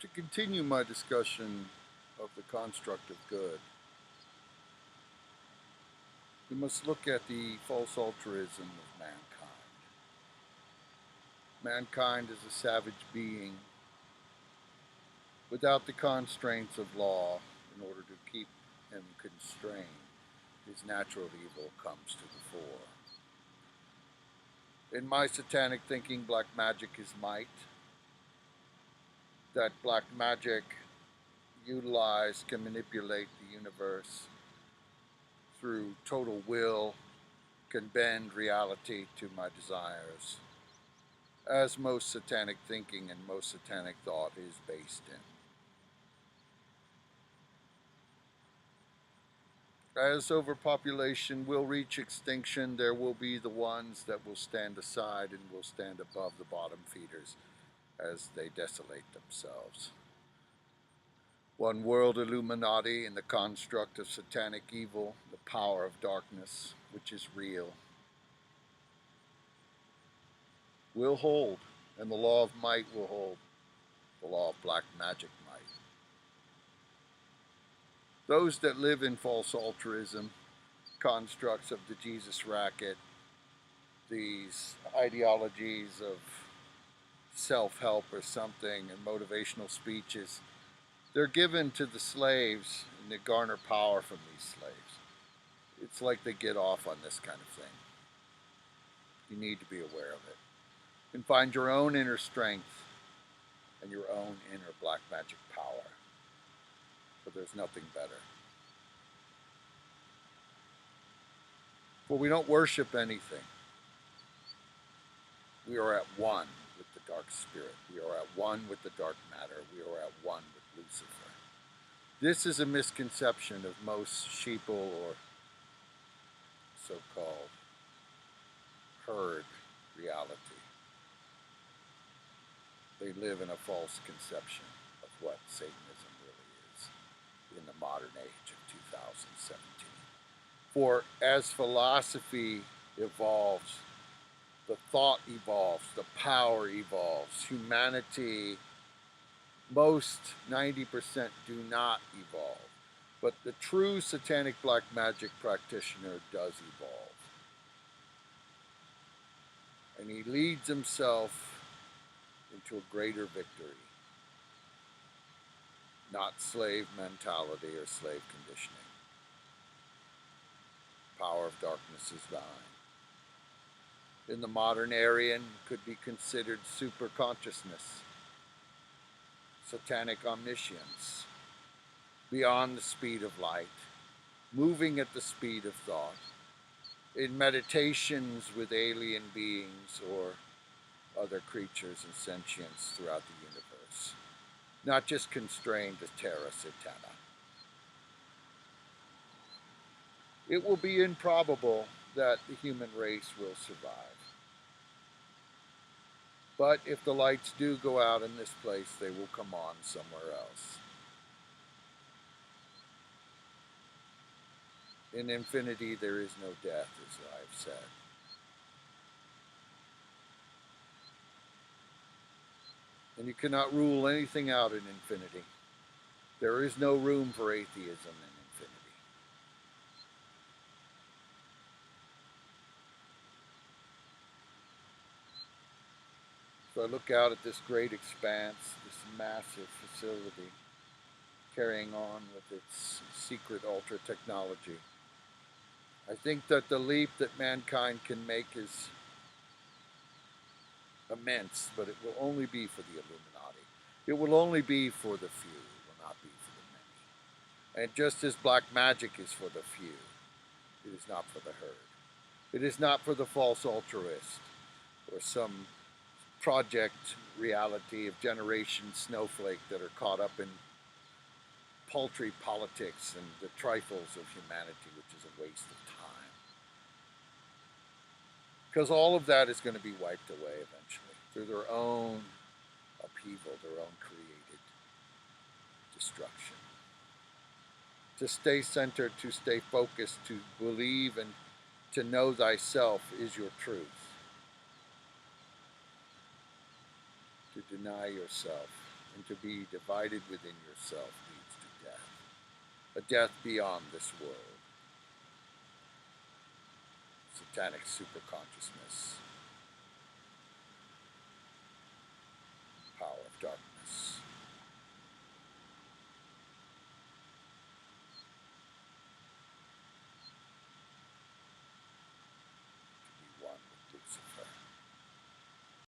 To continue my discussion of the construct of good, we must look at the false altruism of mankind. Mankind is a savage being without the constraints of law in order to keep him constrained. His natural evil comes to the fore. In my satanic thinking, black magic is might. That black magic utilized can manipulate the universe through total will, can bend reality to my desires, as most satanic thinking and most satanic thought is based in. As overpopulation will reach extinction, there will be the ones that will stand aside and will stand above the bottom feeders as they desolate themselves. One world Illuminati in the construct of satanic evil, the power of darkness, which is real, will hold, and the law of might will hold, the law of black magic might. Those that live in false altruism, constructs of the Jesus racket, these ideologies of self-help or something and motivational speeches, they're given to the slaves and they garner power from these slaves. It's like they get off on this kind of thing. You need to be aware of it. You can find your own inner strength and your own inner black magic power. But there's nothing better. For we don't worship anything. We are at one with the dark spirit. We are at one with the dark matter. We are at one with Lucifer. This is a misconception of most sheeple or so-called herd reality. They live in a false conception of what Satanism really is in the modern age of 2017. For as philosophy evolves, the thought evolves, the power evolves, humanity, most 90% do not evolve. But the true satanic black magic practitioner does evolve. And he leads himself into a greater victory. Not slave mentality or slave conditioning. Power of darkness is thine. In the modern Aryan, could be considered super consciousness, satanic omniscience, beyond the speed of light, moving at the speed of thought, in meditations with alien beings or other creatures and sentience throughout the universe, not just constrained to terra satana. It will be improbable that the human race will survive. But if the lights do go out in this place, they will come on somewhere else. In infinity, there is no death, as I've said. And you cannot rule anything out in infinity. There is no room for atheism in infinity. So I look out at this great expanse, this massive facility, carrying on with its secret ultra technology. I think that the leap that mankind can make is immense, but it will only be for the Illuminati. It will only be for the few. It will not be for the many. And just as black magic is for the few, it is not for the herd. It is not for the false altruist or some project reality of generation snowflake that are caught up in paltry politics and the trifles of humanity, which is a waste of time. Because all of that is going to be wiped away eventually through their own upheaval, their own created destruction. To stay centered, to stay focused, to believe and to know thyself is your truth. To deny yourself and to be divided within yourself leads to death, a death beyond this world. Satanic superconsciousness.